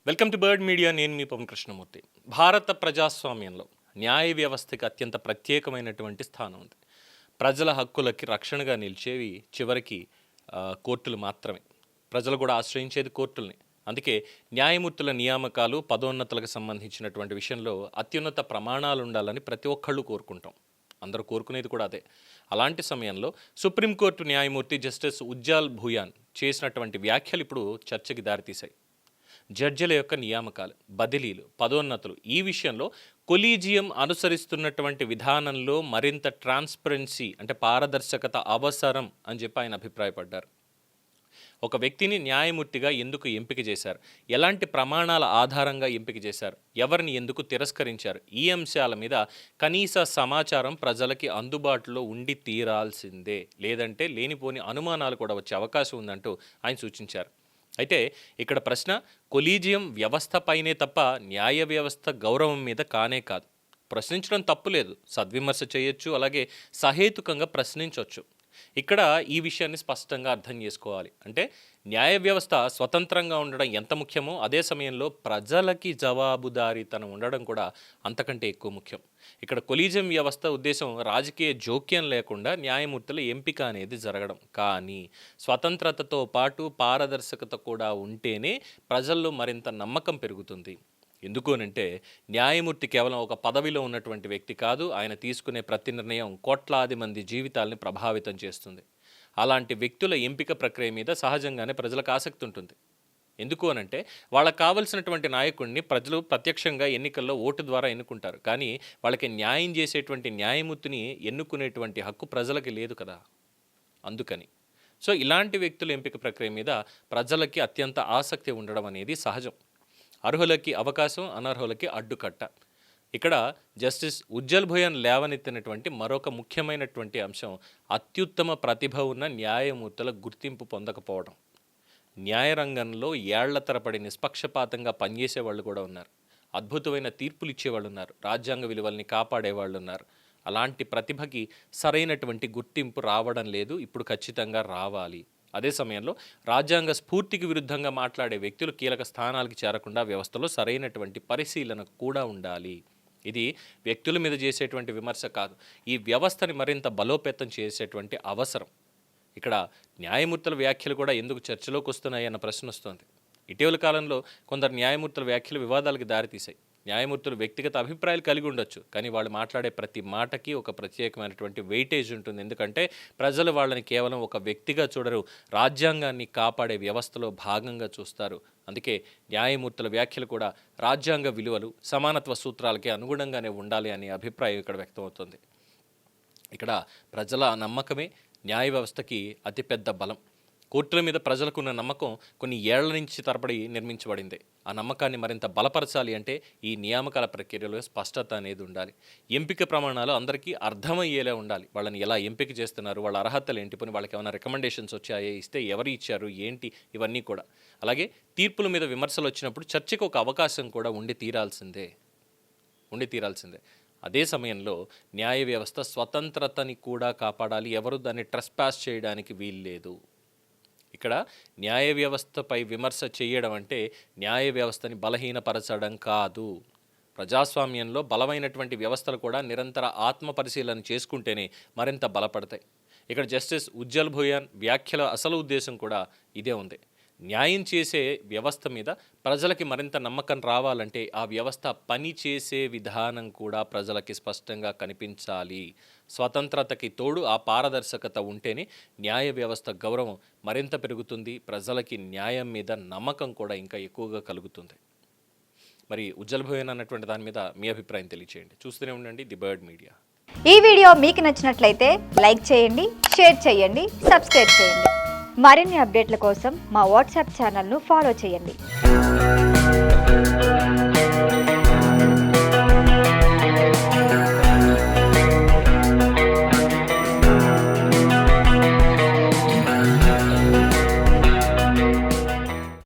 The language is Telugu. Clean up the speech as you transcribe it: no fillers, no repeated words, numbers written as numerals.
Welcome to bird media. నేను మీ పవన్ కృష్ణమూర్తి. భారత ప్రజాస్వామ్యంలో న్యాయ వ్యవస్థకి అత్యంత ప్రత్యేకమైనటువంటి స్థానం ఉంది. ప్రజల హక్కులకి రక్షణగా నిలిచేవి చివరికి కోర్టులు మాత్రమే. ప్రజలు కూడా ఆశ్రయించేది కోర్టుల్ని. అందుకే న్యాయమూర్తుల నియామకాలు, పదోన్నతులకు సంబంధించినటువంటి విషయంలో అత్యున్నత ప్రమాణాలు ఉండాలని ప్రతి ఒక్కళ్ళు కోరుకుంటాం. అందరూ కోరుకునేది కూడా అదే. అలాంటి సమయంలో సుప్రీంకోర్టు న్యాయమూర్తి జస్టిస్ ఉజ్జాల్ భూయాన్ చేసినటువంటి వ్యాఖ్యలు ఇప్పుడు చర్చకి దారితీశాయి. జడ్జిల యొక్క నియామకాలు, బదిలీలు, పదోన్నతులు ఈ విషయంలో కొలీజియం అనుసరిస్తున్నటువంటి విధానంలో మరింత ట్రాన్స్పరెన్సీ అంటే పారదర్శకత అవసరం అని చెప్పి ఆయన అభిప్రాయపడ్డారు. ఒక వ్యక్తిని న్యాయమూర్తిగా ఎందుకు ఎంపిక చేశారు, ఎలాంటి ప్రమాణాల ఆధారంగా ఎంపిక చేశారు, ఎవరిని ఎందుకు తిరస్కరించారు, ఈ అంశాల మీద కనీస సమాచారం ప్రజలకి అందుబాటులో ఉండి తీరాల్సిందే, లేదంటే లేనిపోని అనుమానాలు కూడా వచ్చే అవకాశం ఉందంటూ ఆయన సూచించారు. అయితే ఇక్కడ ప్రశ్న కొలీజియం వ్యవస్థపైనే తప్ప న్యాయ వ్యవస్థ గౌరవం మీద కానే కాదు. ప్రశ్నించడం తప్పులేదు, సద్విమర్శ చేయొచ్చు, అలాగే సహేతుకంగా ప్రశ్నించవచ్చు. ఇక్కడ ఈ విషయాన్ని స్పష్టంగా అర్థం చేసుకోవాలి. అంటే న్యాయ వ్యవస్థ స్వతంత్రంగా ఉండడం ఎంత ముఖ్యమో అదే సమయంలో ప్రజలకి జవాబుదారీతనం ఉండడం కూడా అంతకంటే ఎక్కువ ముఖ్యం. ఇక్కడ కొలీజియం వ్యవస్థ ఉద్దేశం రాజకీయ జోక్యం లేకుండా న్యాయమూర్తుల ఎంపిక అనేది జరగడం. కానీ స్వతంత్రతతో పాటు పారదర్శకత కూడా ఉంటేనే ప్రజల్లో మరింత నమ్మకం పెరుగుతుంది. ఎందుకోనంటే న్యాయమూర్తి కేవలం ఒక పదవిలో ఉన్నటువంటి వ్యక్తి కాదు. ఆయన తీసుకునే ప్రతి నిర్ణయం కోట్లాది మంది జీవితాలని ప్రభావితం చేస్తుంది. అలాంటి వ్యక్తుల ఎంపిక ప్రక్రియ మీద సహజంగానే ప్రజలకు ఆసక్తి ఉంటుంది. ఎందుకు అనంటే వాళ్ళకి కావలసినటువంటి నాయకుడిని ప్రజలు ప్రత్యక్షంగా ఎన్నికల్లో ఓటు ద్వారా ఎన్నుకుంటారు. కానీ వాళ్ళకి న్యాయం చేసేటువంటి న్యాయమూర్తిని ఎన్నుకునేటువంటి హక్కు ప్రజలకి లేదు కదా. అందుకని ఇలాంటి వ్యక్తుల ఎంపిక ప్రక్రియ మీద ప్రజలకి అత్యంత ఆసక్తి ఉండడం అనేది సహజం. అర్హులకి అవకాశం, అనర్హులకి అడ్డుకట్ట. ఇక్కడ జస్టిస్ ఉజ్జల్ భూయాన్ లేవనెత్తినటువంటి మరొక ముఖ్యమైనటువంటి అంశం అత్యుత్తమ ప్రతిభ ఉన్న న్యాయమూర్తుల గుర్తింపు పొందకపోవడం. న్యాయరంగంలో ఏళ్ల తరబడి నిష్పక్షపాతంగా పనిచేసే వాళ్ళు కూడా ఉన్నారు. అద్భుతమైన తీర్పులు ఇచ్చేవాళ్ళు ఉన్నారు. రాజ్యాంగ విలువల్ని కాపాడేవాళ్ళు ఉన్నారు. అలాంటి ప్రతిభకి సరైనటువంటి గుర్తింపు రావడం లేదు. ఇప్పుడు ఖచ్చితంగా రావాలి. అదే సమయంలో రాజ్యాంగ స్ఫూర్తికి విరుద్ధంగా మాట్లాడే వ్యక్తులు కీలక స్థానాలకు చేరకుండా వ్యవస్థలో సరైనటువంటి పరిశీలన కూడా ఉండాలి. ఇది వ్యక్తుల మీద చేసేటువంటి విమర్శ కాదు, ఈ వ్యవస్థని మరింత బలోపేతం చేసేటువంటి అవసరం. ఇక్కడ న్యాయమూర్తుల వ్యాఖ్యలు కూడా ఎందుకు చర్చలోకి వస్తున్నాయి అన్న ప్రశ్న వస్తుంది. ఇటీవల కాలంలో కొందరు న్యాయమూర్తుల వ్యాఖ్యలు వివాదాలకు దారితీశాయి. న్యాయమూర్తులు వ్యక్తిగత అభిప్రాయాలు కలిగి ఉండొచ్చు, కానీ వాళ్ళు మాట్లాడే ప్రతి మాటకి ఒక ప్రత్యేకమైనటువంటి వెయిటేజ్ ఉంటుంది. ఎందుకంటే ప్రజలు వాళ్ళని కేవలం ఒక వ్యక్తిగా చూడరు, రాజ్యాంగాన్ని కాపాడే వ్యవస్థలో భాగంగా చూస్తారు. అందుకే న్యాయమూర్తుల వ్యాఖ్యలు కూడా రాజ్యాంగ విలువలు, సమానత్వ సూత్రాలకి అనుగుణంగానే ఉండాలి అనే అభిప్రాయం ఇక్కడ వ్యక్తమవుతుంది. ఇక్కడ ప్రజల నమ్మకమే న్యాయ వ్యవస్థకి అతిపెద్ద బలం. కోర్టుల మీద ప్రజలకున్న నమ్మకం కొన్ని ఏళ్ల నుంచి తరబడి నిర్మించబడింది. ఆ నమ్మకాన్ని మరింత బలపరచాలి అంటే ఈ నియామకాల ప్రక్రియలో స్పష్టత అనేది ఉండాలి. ఎంపిక ప్రమాణాలు అందరికీ అర్థమయ్యేలా ఉండాలి. వాళ్ళని ఎలా ఎంపిక చేస్తున్నారు, వాళ్ళ అర్హతలు ఏంటి, పోనీ వాళ్ళకి ఏమైనా రికమెండేషన్స్ వచ్చాయో, ఇస్తే ఎవరు ఇచ్చారు ఏంటి, ఇవన్నీ కూడా. అలాగే తీర్పుల మీద విమర్శలు వచ్చినప్పుడు చర్చకు ఒక అవకాశం కూడా ఉండి తీరాల్సిందే. అదే సమయంలో న్యాయ వ్యవస్థ స్వతంత్రతని కూడా కాపాడాలి. ఎవరు దాన్ని ట్రెస్పాస్ చేయడానికి వీల్లేదు. ఇక్కడ న్యాయ వ్యవస్థపై విమర్శ చేయడం అంటే న్యాయ వ్యవస్థని బలహీనపరచడం కాదు. ప్రజాస్వామ్యంలో బలమైనటువంటి వ్యవస్థలు కూడా నిరంతర ఆత్మ పరిశీలన చేసుకుంటేనే మరింత బలపడతాయి. ఇక్కడ జస్టిస్ ఉజ్జల్ భూయాన్ వ్యాఖ్యల అసలు ఉద్దేశం కూడా ఇదే ఉంది. న్యాయం చేసే వ్యవస్థ మీద ప్రజలకి మరింత నమ్మకం రావాలంటే ఆ వ్యవస్థ పని చేసే విధానం కూడా ప్రజలకి స్పష్టంగా కనిపించాలి. స్వతంత్రతకి తోడు ఆ పారదర్శకత ఉంటేనే న్యాయ వ్యవస్థ గౌరవం మరింత పెరుగుతుంది. ప్రజలకి న్యాయం మీద నమ్మకం కూడా ఇంకా ఎక్కువగా కలుగుతుంది. మరి ఉజ్జల్ భూయాన్ అన్నటువంటి దాని మీద మీ అభిప్రాయం తెలియచేయండి. చూస్తూనే ఉండండి ది బర్డ్ మీడియా. ఈ వీడియో మీకు నచ్చినట్లయితే లైక్ చేయండి, షేర్ చేయండి, సబ్స్క్రైబ్ చేయండి. మరిన్ని అప్డేట్ల కోసం మా వాట్సాప్ ఛానల్ను ఫాలో చేయండి.